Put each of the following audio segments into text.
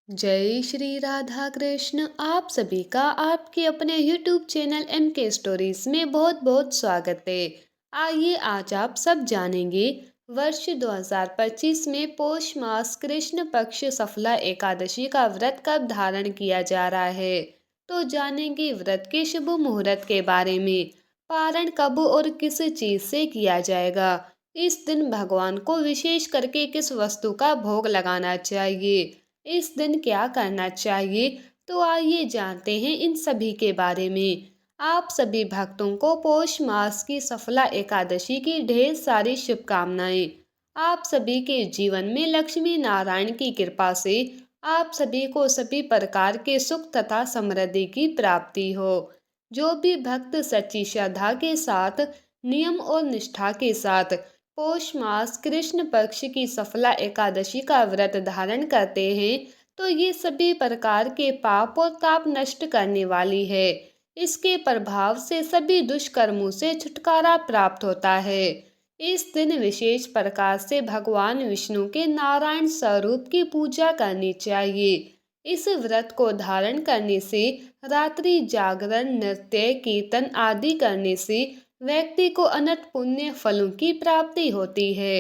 जय श्री राधा कृष्ण। आप सभी का आपके अपने YouTube चैनल MK स्टोरीज में बहुत बहुत स्वागत है। आइए आज आप सब जानेंगे वर्ष 2025 में पौष मास कृष्ण पक्ष सफला एकादशी का व्रत कब धारण किया जा रहा है। तो जानेंगे व्रत के शुभ मुहूर्त के बारे में, पारण कब और किस चीज से किया जाएगा, इस दिन भगवान को विशेष करके किस वस्तु का भोग लगाना चाहिए, इस दिन क्या करना चाहिए। तो आइए जानते हैं इन सभी के बारे में। आप सभी भक्तों को पौष मास की सफला एकादशी की ढेर सारी शुभकामनाएं। आप सभी के जीवन में लक्ष्मी नारायण की कृपा से आप सभी को सभी प्रकार के सुख तथा समृद्धि की प्राप्ति हो। जो भी भक्त सच्ची श्रद्धा के साथ, नियम और निष्ठा के साथ पौष मास कृष्ण पक्ष की सफला एकादशी का व्रत धारण करते हैं, तो ये सभी प्रकार के पाप और ताप नष्ट करने वाली है। इसके प्रभाव से सभी दुष्कर्मों से छुटकारा प्राप्त होता है। इस दिन विशेष प्रकार से भगवान विष्णु के नारायण स्वरूप की पूजा करनी चाहिए। इस व्रत को धारण करने से, रात्रि जागरण, नृत्य, कीर्तन आदि करने से व्यक्ति को अनंत पुण्य फलों की प्राप्ति होती है।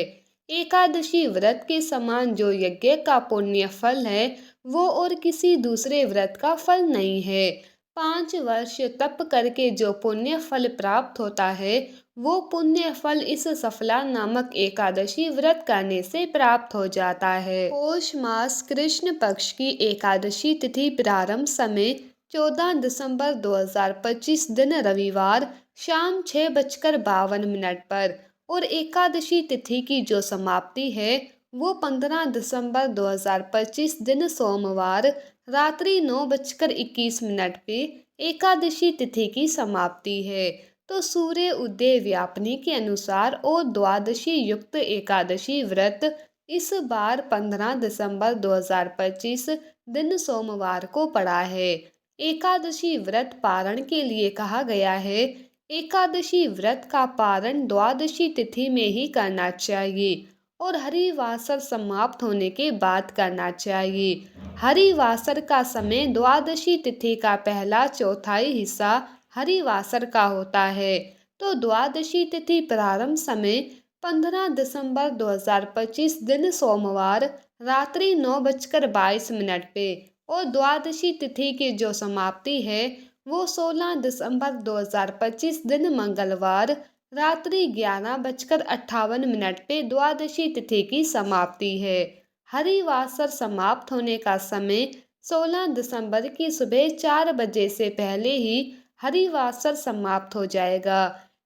एकादशी व्रत के समान जो यज्ञ का पुण्य फल है, वो और किसी दूसरे व्रत का फल नहीं है। 5 वर्ष तप करके जो पुण्य फल प्राप्त होता है, वो पुण्य फल इस सफला नामक एकादशी व्रत करने से प्राप्त हो जाता है। पौष मास कृष्ण पक्ष की एकादशी तिथि प्रारंभ समय 14 दिसंबर 2025 दिन रविवार शाम 6:52 पर और एकादशी तिथि की जो समाप्ति है, वो 15 दिसंबर 2025 दिन सोमवार रात्रि 9:21 पे एकादशी तिथि की समाप्ति है। तो सूर्य उदय व्यापनी के अनुसार और द्वादशी युक्त एकादशी व्रत इस बार 15 दिसंबर 2025 दिन सोमवार को पड़ा है। एकादशी व्रत पारण के लिए कहा गया है। एकादशी व्रत का पारण द्वादशी तिथि में ही करना चाहिए और हरिवासर समाप्त होने के बाद करना चाहिए। हरिवासर का समय द्वादशी तिथि का पहला चौथाई हिस्सा हरिवासर का होता है। तो द्वादशी तिथि प्रारंभ समय 15 दिसंबर 2025 दिन सोमवार रात्रि 9:22 पे और द्वादशी तिथि की जो समाप्ति है, वो 16 दिसंबर 2025 दिन मंगलवार रात्रि 11:58 पे द्वादशी तिथि की समाप्ति है। हरिवासर समाप्त होने का समय 16 दिसंबर की सुबह 4 बजे से पहले ही हरिवासर समाप्त हो जाएगा।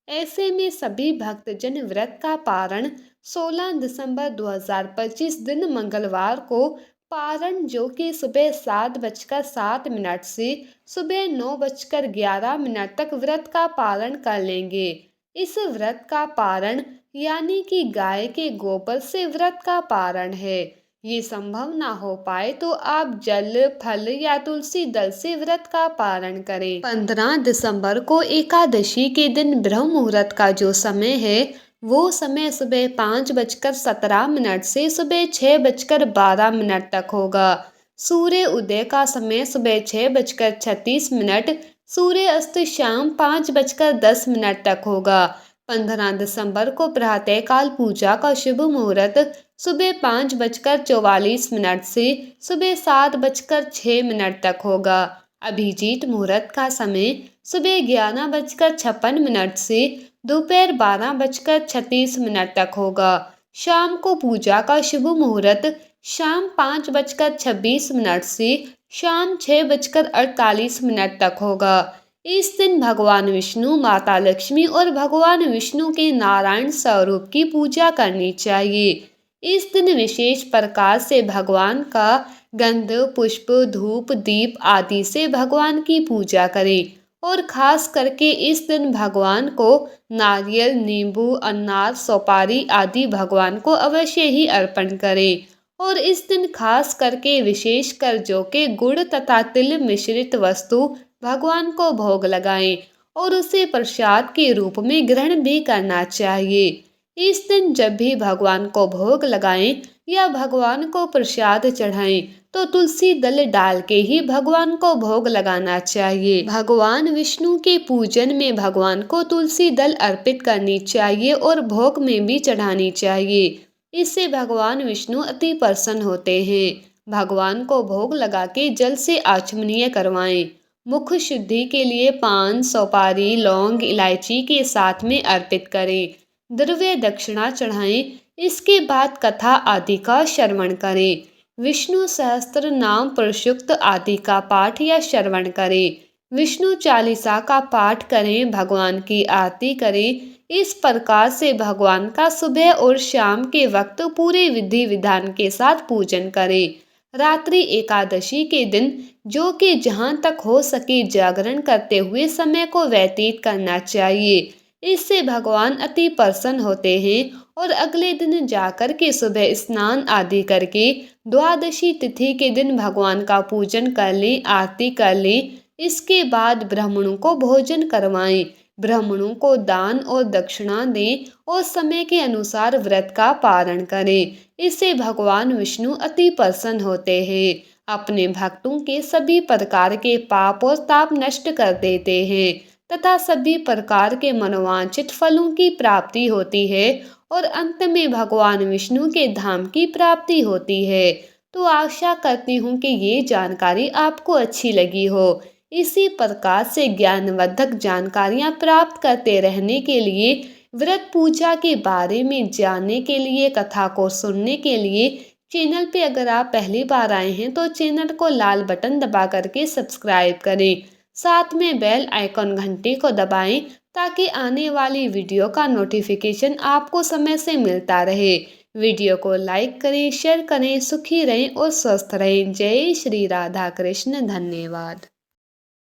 ऐसे में सभी भक्तजन व्रत का पारण 16 दिसंबर 2025 दिन मंगलवार को पारण, जो कि सुबह 7:07 से सुबह 9:11 तक व्रत का पारण कर लेंगे। इस व्रत का पारण यानी कि गाय के गोबर से व्रत का पारण है। ये संभव ना हो पाए तो आप जल, फल या तुलसी दल से व्रत का पारण करें। 15 दिसंबर को एकादशी के दिन ब्रह्म मुहूर्त का जो समय है, वो समय सुबह 5:17 से सुबह 6:12 तक होगा। सूर्य उदय का समय सुबह 6:36, सूर्य अस्त शाम 5:10 तक होगा। 15 दिसंबर को प्रातःकाल पूजा का शुभ मुहूर्त सुबह 5:44 से सुबह 7:06 तक होगा। अभिजीत मुहूर्त का समय सुबह 11:56 से दोपहर 12:36 तक होगा। शाम को पूजा का शुभ मुहूर्त शाम 5:26 से शाम 6:48 तक होगा। इस दिन भगवान विष्णु, माता लक्ष्मी और भगवान विष्णु के नारायण स्वरूप की पूजा करनी चाहिए। इस दिन विशेष प्रकार से भगवान का गंध, पुष्प, धूप, दीप आदि से भगवान की पूजा करें और खास करके इस दिन भगवान को नारियल, नींबू, अनार, सुपारी आदि भगवान को अवश्य ही अर्पण करें। और इस दिन खास करके विशेषकर जो के गुड़ तथा तिल मिश्रित वस्तु भगवान को भोग लगाएं और उसे प्रसाद के रूप में ग्रहण भी करना चाहिए। इस दिन जब भी भगवान को भोग लगाएं या भगवान को प्रसाद चढ़ाएं तो तुलसी दल डाल के ही भगवान को भोग लगाना चाहिए। भगवान विष्णु के पूजन में भगवान को तुलसी दल अर्पित करनी चाहिए और भोग में भी चढ़ानी चाहिए। इससे भगवान विष्णु अति प्रसन्न होते हैं। भगवान को भोग लगा के जल से आचमनीय करवाएं। मुख शुद्धि के लिए पान, सुपारी, लौंग, इलायची के साथ में अर्पित करें। द्रव्य दक्षिणा चढ़ाएं। इसके बाद कथा आदि का श्रवण करें। विष्णु सहस्त्र नाम प्रयुक्त आदि का पाठ या श्रवण करें। विष्णु चालीसा का पाठ करें। भगवान की आरती करें। इस प्रकार से भगवान का सुबह और शाम के वक्त पूरे विधि विधान के साथ पूजन करें। रात्रि एकादशी के दिन जो कि जहाँ तक हो सके जागरण करते हुए समय को व्यतीत करना चाहिए। इससे भगवान अति प्रसन्न होते हैं और अगले दिन जाकर के सुबह स्नान आदि करके द्वादशी तिथि के दिन भगवान का पूजन कर लें, आरती कर लें। इसके बाद ब्राह्मणों को भोजन करवाएं। ब्राह्मणों को दान और दक्षिणा दें और समय के अनुसार व्रत का पारण करें। इससे भगवान विष्णु अति प्रसन्न होते हैं। अपने भक्तों के सभी प्रकार के पाप और ताप नष्ट कर देते हैं तथा सभी प्रकार के मनोवांछित फलों की प्राप्ति होती है और अंत में भगवान विष्णु के धाम की प्राप्ति होती है। तो आशा करती हूँ कि ये जानकारी आपको अच्छी लगी हो। इसी प्रकार से ज्ञानवर्धक जानकारियाँ प्राप्त करते रहने के लिए, व्रत पूजा के बारे में जानने के लिए, कथा को सुनने के लिए चैनल पे अगर आप पहली बार आए हैं तो चैनल को लाल बटन दबा करके सब्सक्राइब करें। साथ में बेल आइकॉन घंटी को दबाएं ताकि आने वाली वीडियो का नोटिफिकेशन आपको समय से मिलता रहे। वीडियो को लाइक करें, शेयर करें। सुखी रहें और स्वस्थ रहें। जय श्री राधा कृष्ण। धन्यवाद।